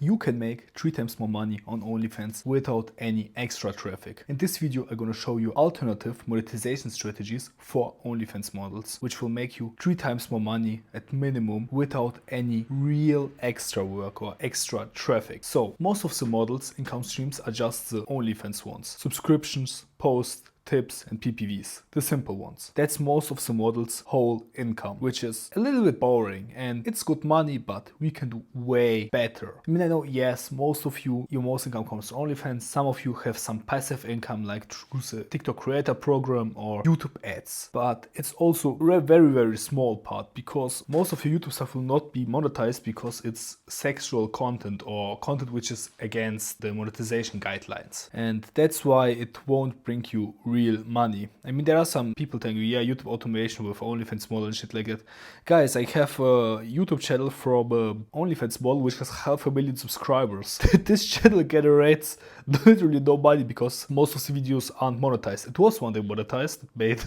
you can make 3 times more money on OnlyFans without any extra traffic. In this video, I'm gonna show you alternative monetization strategies for OnlyFans models, which will make you 3 times more money at minimum without any real extra work or extra traffic. So most of the models income streams are just the OnlyFans ones: subscriptions, posts, tips and PPVs, the simple ones. That's most of the models' whole income, which is a little bit boring, and it's good money, but we can do way better. I mean, I know, yes, most of you, your most income comes from OnlyFans. Some of you have some passive income like through the TikTok creator program or YouTube ads, but it's also a very, very small part, because most of your YouTube stuff will not be monetized because it's sexual content or content which is against the monetization guidelines. And that's why it won't bring you real money. I mean, there are some people telling you, yeah, YouTube automation with OnlyFans model and shit like that. Guys, I have a YouTube channel from OnlyFans model which has 500,000 subscribers. This channel generates literally no money because most of the videos aren't monetized. It was one day monetized, made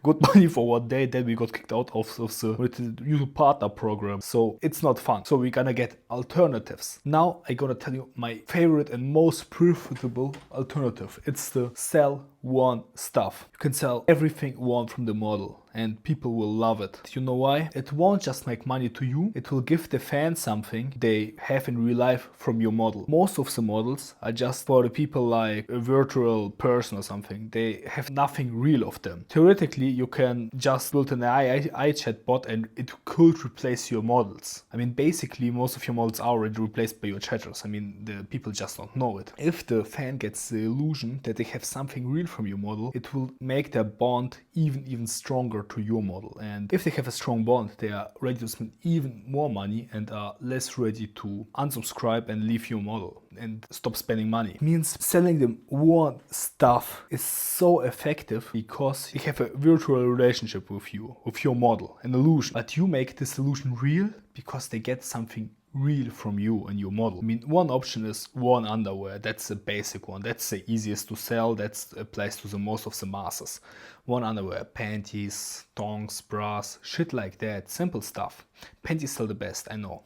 good money for one day, then we got kicked out of the YouTube partner program. So it's not fun. So we're gonna get alternatives. Now I'm gonna tell you my favorite and most profitable alternative. It's the sell one stuff. You can sell everything you want from the model and people will love it. You know why? It won't just make money to you, it will give the fans something they have in real life from your model. Most of the models are just for the people like a virtual person or something. They have nothing real of them. Theoretically, you can just build an AI chat bot and it could replace your models. I mean, basically, most of your models are already replaced by your chatters. I mean, the people just don't know it. If the fan gets the illusion that they have something real from your model, it will make their bond even stronger to your model. And if they have a strong bond, they are ready to spend even more money and are less ready to unsubscribe and leave your model and stop spending money. It means selling them one stuff is so effective because they have a virtual relationship with you, with your model, an illusion. But you make this illusion real because they get something real from you and your model. I mean, one option is one underwear. That's the basic one. That's the easiest to sell. That applies to the most of the masses. One underwear, panties, thongs, bras, shit like that. Simple stuff. Panties sell the best, I know.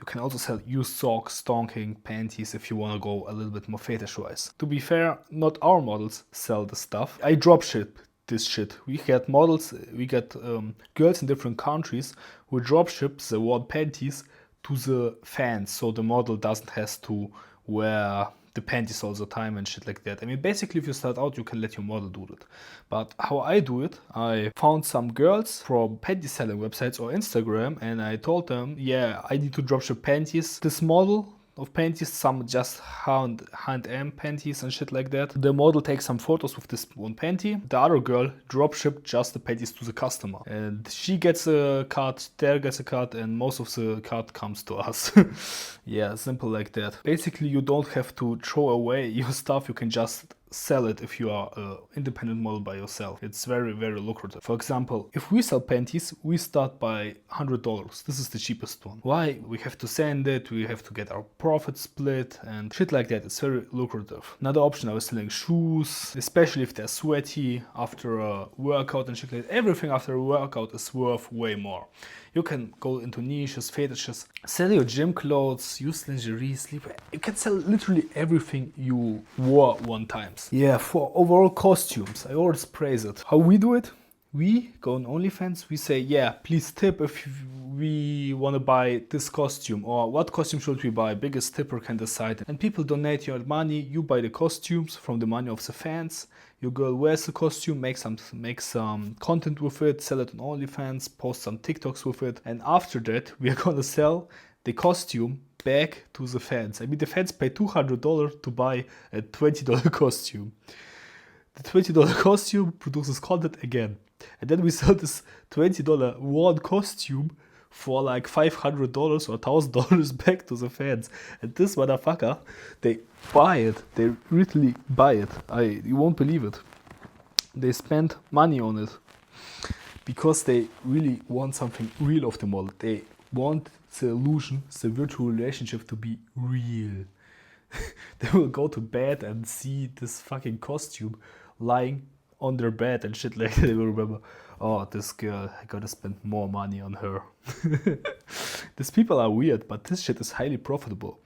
You can also sell used socks, stocking, panties if you want to go a little bit more fetish-wise. To be fair, not our models sell the stuff. I dropship this shit. We get models, we get girls in different countries who dropship the one panties to the fans, so the model doesn't have to wear the panties all the time and shit like that. I mean, basically, if you start out, you can let your model do it. But how I do it, I found some girls from panty selling websites or Instagram, and I told them, yeah, I need to dropship panties. This model of panties, some just hand-em panties and shit like that. The model takes some photos with this one panty. The other girl dropshipped just the panties to the customer. And she gets a cut, there gets a cut, and most of the cut comes to us. Yeah, simple like that. Basically, you don't have to throw away your stuff. You can just sell it if you are an independent model by yourself. It's very, very lucrative. For example, if we sell panties, we start by $100. This is the cheapest one. Why? We have to send it, we have to get our profit split and shit like that. It's very lucrative. Another option, I was selling shoes, especially if they're sweaty after a workout and shit like that. Everything after a workout is worth way more. You can go into niches, fetishes, sell your gym clothes, use lingerie, sleepwear. You can sell literally everything you wore one time. Yeah, for overall costumes, I always praise it. How we do it? We go on OnlyFans, we say, yeah, please tip if we want to buy this costume, or what costume should we buy, biggest tipper can decide. And people donate your money, you buy the costumes from the money of the fans, your girl wears the costume, make some content with it, sell it on OnlyFans, post some TikToks with it, and after that we are gonna sell the costume back to the fans. I mean, the fans pay $200 to buy a $20 costume. The $20 costume produces content again. And then we sell this $20 one costume for like $500 or $1,000 back to the fans. And this motherfucker, they buy it. They literally buy it. You won't believe it. They spend money on it because they really want something real of the model. They want the illusion, the virtual relationship to be real. They will go to bed and see this fucking costume lying on their bed and shit like that. They will remember, oh, this girl, I gotta spend more money on her. These people are weird, but this shit is highly profitable.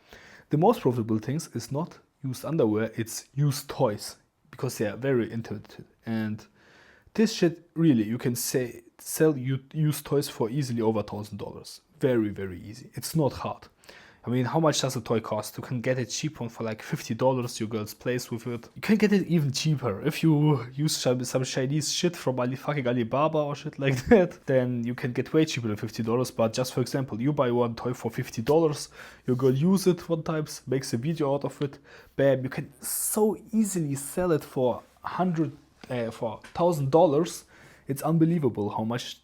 The most profitable things is not used underwear, it's used toys, because they are very intuitive. And this shit, really, you can sell used toys for easily over $1,000. Very, very easy. It's not hard. I mean, how much does a toy cost? You can get a cheap one for like $50. Your girls plays with it. You can get it even cheaper if you use some Chinese shit from fucking Alibaba or shit like that. Then you can get way cheaper than $50. But just for example, you buy one toy for $50. Your girl use it one time, makes a video out of it. Bam! You can so easily sell it for $1,000. It's unbelievable how much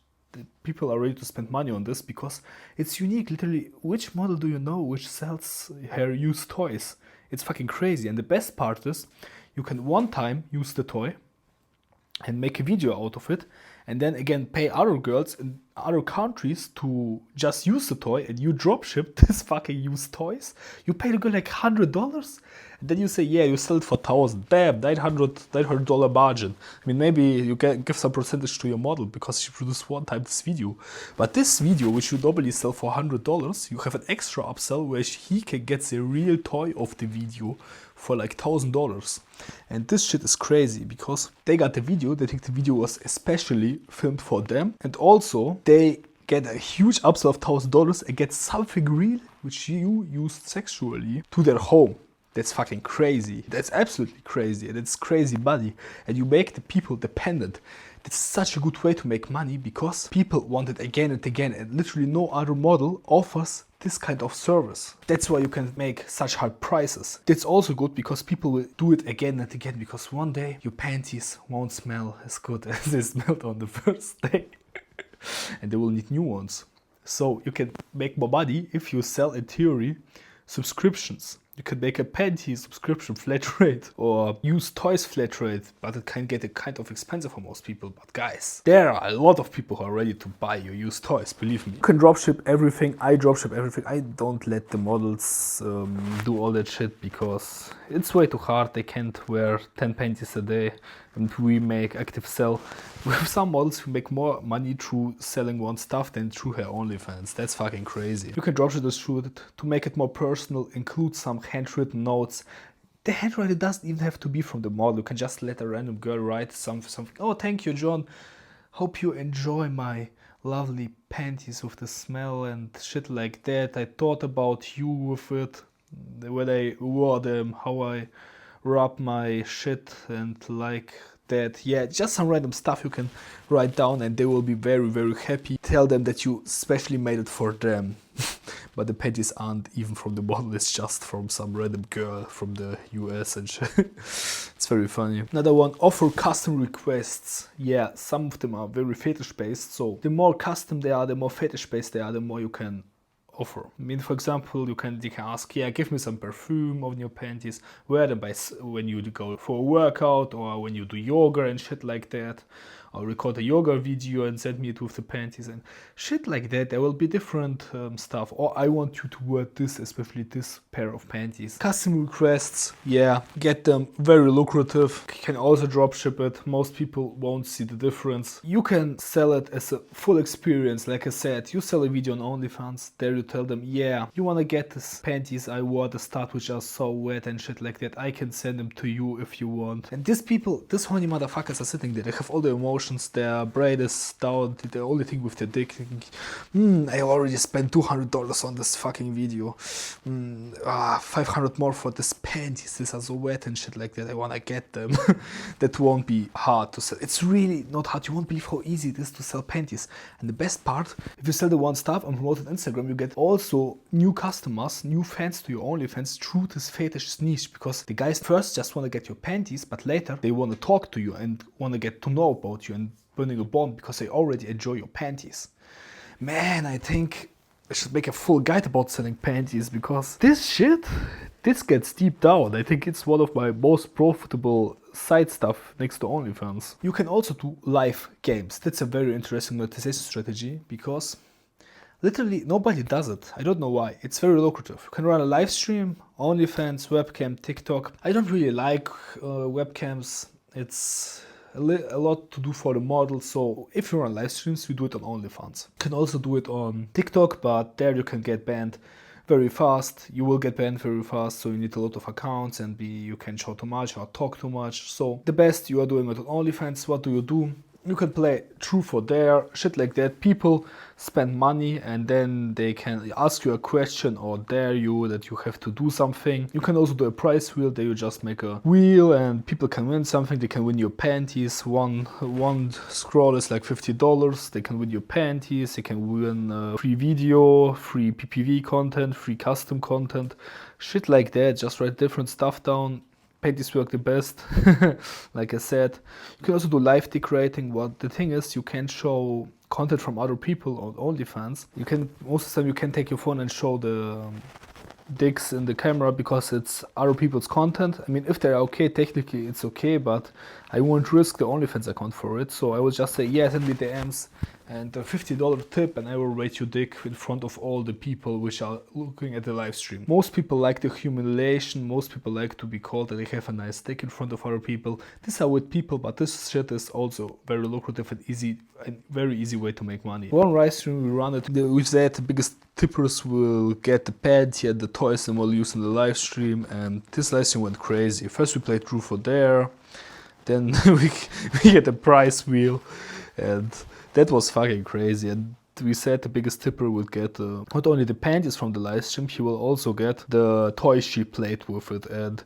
people are ready to spend money on this, because it's unique. Literally, which model do you know which sells her used toys? It's fucking crazy. And the best part is, you can one time use the toy and make a video out of it, and then again pay other girls in other countries to just use the toy, and you dropship this fucking used toys. You pay the girl like $100, and then you say, yeah, you sell it for $1,000. Bam, $900 margin. I mean, maybe you can give some percentage to your model because she produced one time this video. But this video, which you normally sell for $100, you have an extra upsell where he can get the real toy of the video for like $1,000. And this shit is crazy, because they got the video, they think the video was especially filmed for them, and also they get a huge upsell of $1,000 and get something real which you used sexually to their home. That's fucking crazy. That's absolutely crazy, and it's crazy money. And you make the people dependent. It's such a good way to make money, because people want it again and again, and literally no other model offers this kind of service. That's why you can make such high prices. That's also good because people will do it again and again, because one day your panties won't smell as good as they smelled on the first day. And they will need new ones. So you can make more money if you sell, in theory, subscriptions. You can make a panty subscription flat rate or use toys flat rate, but it can get kind of expensive for most people. But guys, there are a lot of people who are ready to buy your used toys, believe me. You can dropship everything. I dropship everything. I don't let the models do all that shit, because it's way too hard. They can't wear 10 panties a day, and we make active sell. With some models who make more money through selling one stuff than through her OnlyFans. That's fucking crazy. You can dropship this through it to make it more personal, include some handwritten notes. The handwriting doesn't even have to be from the model. You can just let a random girl write something. Oh, thank you, John. Hope you enjoy my lovely panties with the smell and shit like that. I thought about you with it when I wore them, how I rub my shit and like that. Yeah, just some random stuff you can write down, and they will be very, very happy. Tell them that you specially made it for them. But the panties aren't even from the model, it's just from some random girl from the US and shit. It's very funny. Another one, offer custom requests. Yeah, some of them are very fetish based, so the more custom they are, the more fetish based they are, the more you can offer. I mean, for example, you can ask, yeah, give me some perfume on your panties, wear them when you go for a workout or when you do yoga and shit like that, or record a yoga video and send me it with the panties and shit like that. There will be different stuff. Or I want you to wear this, especially this pair of panties. Custom requests, yeah, get them, very lucrative. You can also drop ship it. Most people won't see the difference. You can sell it as a full experience. Like I said, you sell a video on OnlyFans, there you tell them, yeah, you wanna get this panties I wore at the start which are so wet and shit like that, I can send them to you if you want. And these people, these horny motherfuckers are sitting there, they have all the emotions, their brain is down, the only thing with their dick, I already spent $200 on this fucking video, 500 more for this panties, these are so wet and shit like that, I wanna get them. That won't be hard to sell. It's really not hard. You won't believe how easy it is to sell panties. And the best part, if you sell the one stuff and promote it on Instagram, you get also new customers, new fans to your OnlyFans through this fetish niche, because the guys first just want to get your panties, but later they want to talk to you and want to get to know about you and building a bond because they already enjoy your panties. Man, I think I should make a full guide about selling panties, because this gets deep down. I think it's one of my most profitable side stuff next to OnlyFans. You can also do live games. That's a very interesting monetization strategy, because literally nobody does it. I don't know why. It's very lucrative. You can run a live stream, OnlyFans, webcam, TikTok. I don't really like webcams. It's a lot to do for the model, so if you run live streams, you do it on OnlyFans. You can also do it on TikTok, but there you can get banned very fast. You will get banned very fast, so you need a lot of accounts, and you can show too much or talk too much. So the best you are doing it on OnlyFans. What do? You can play truth or dare, shit like that. People spend money and then they can ask you a question or dare you that you have to do something. You can also do a prize wheel, there you just make a wheel and people can win something. They can win your panties. One scroll is like $50. They can win your panties. They can win free video, free PPV content, free custom content, shit like that. Just write different stuff down. Panties work the best, like I said. You can also do live dick rating. What the thing is, you can show content from other people on OnlyFans. You can, most of the time you can take your phone and show the dicks in the camera because it's other people's content. I mean, if they're okay, technically it's okay, but I won't risk the OnlyFans account for it. So I will just say, yeah, send me DMs and a $50 tip and I will rate your dick in front of all the people which are looking at the live stream. Most people like the humiliation. Most people like to be called that they have a nice dick in front of other people. These are with people, but this shit is also very lucrative and easy, and very easy way to make money. One live stream we run it with that the biggest tippers will get the panty and the toys and will use in the live stream, and this live stream went crazy. First we played Truth or Dare, then we get a prize wheel, and that was fucking crazy. And we said the biggest tipper would get not only the panties from the live stream, he will also get the toy she played with it. And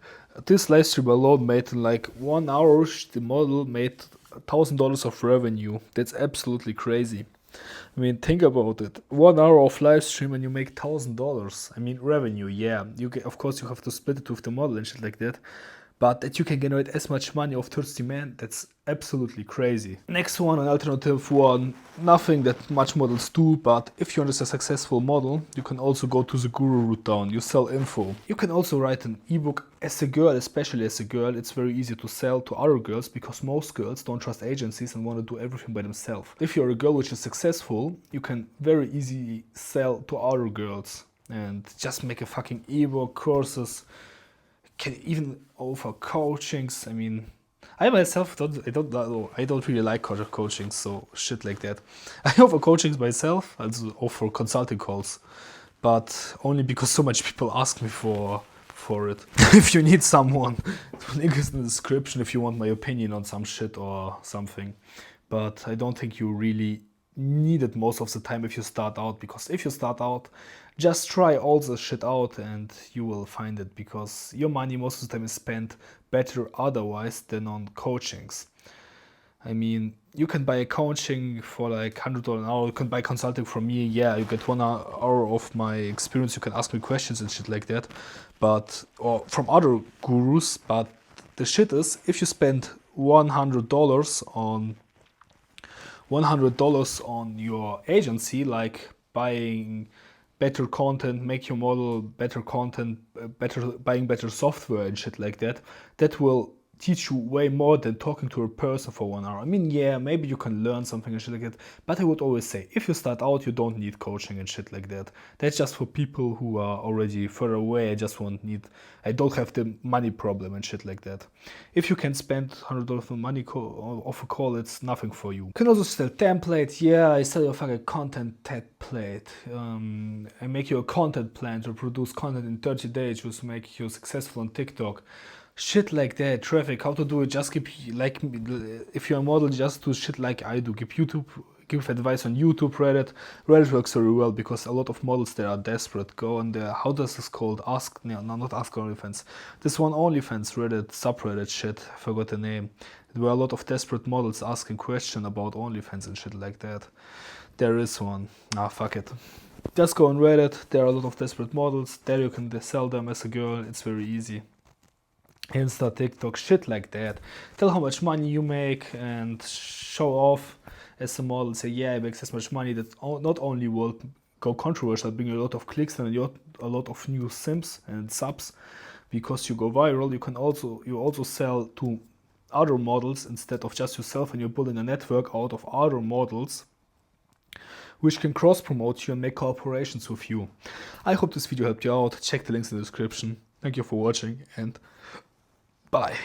this live stream alone made in like 1 hour, the model made $1,000 of revenue. That's absolutely crazy. I mean, think about it. 1 hour of live stream and you make $1,000. I mean, revenue, yeah. You get, of course, you have to split it with the model and shit like that. But that you can generate as much money of thirsty man, that's absolutely crazy. Next one, an alternative one, nothing that much models do, but if you're just a successful model, you can also go to the guru route down. You sell info. You can also write an ebook as a girl, especially as a girl. It's very easy to sell to other girls because most girls don't trust agencies and want to do everything by themselves. If you're a girl which is successful, you can very easily sell to other girls and just make a fucking ebook, courses. Can even offer coachings. I mean, I myself don't really like coaching, so shit like that. I offer coachings myself, also offer consulting calls, but only because so much people ask me for it. If you need someone, link is in the description if you want my opinion on some shit or something. But I don't think you really need it most of the time if you start out, because if you start out, just try all the shit out and you will find it, because your money most of the time is spent better otherwise than on coachings. I mean, you can buy a coaching for like $100 an hour. You can buy consulting from me. Yeah, you get 1 hour of my experience. You can ask me questions and shit like that, but or from other gurus. But the shit is, if you spend $100 on your agency, like buying better content, make your model better content, buying better software and shit like that, that will teach you way more than talking to a person for 1 hour. I mean, yeah, maybe you can learn something and shit like that, but I would always say, if you start out, you don't need coaching and shit like that. That's just for people who are already further away. I don't have the money problem and shit like that. If you can spend $100 on money off a call, it's nothing for you. You can also sell templates. Yeah, I sell you a fucking content template. I make you a content plan to produce content in 30 days to make you successful on TikTok. Shit like that, traffic, how to do it, just give, like, if you're a model, just do shit like I do, give advice on YouTube, Reddit works very well, because a lot of models there are desperate. Go on there, how does this called, not Ask OnlyFans, this one OnlyFans Reddit, subreddit shit, I forgot the name. There were a lot of desperate models asking questions about OnlyFans and shit like that. There is one, fuck it. Just go on Reddit, there are a lot of desperate models, there you can sell them as a girl, it's very easy. Insta, TikTok, shit like that. Tell how much money you make and show off as a model. Say, yeah, I make this much money. That not only will go controversial, bring a lot of clicks and a lot of new sims and subs, because you go viral. You also sell to other models instead of just yourself, and you're building a network out of other models which can cross-promote you and make collaborations with you. I hope this video helped you out. Check the links in the description. Thank you for watching and bye.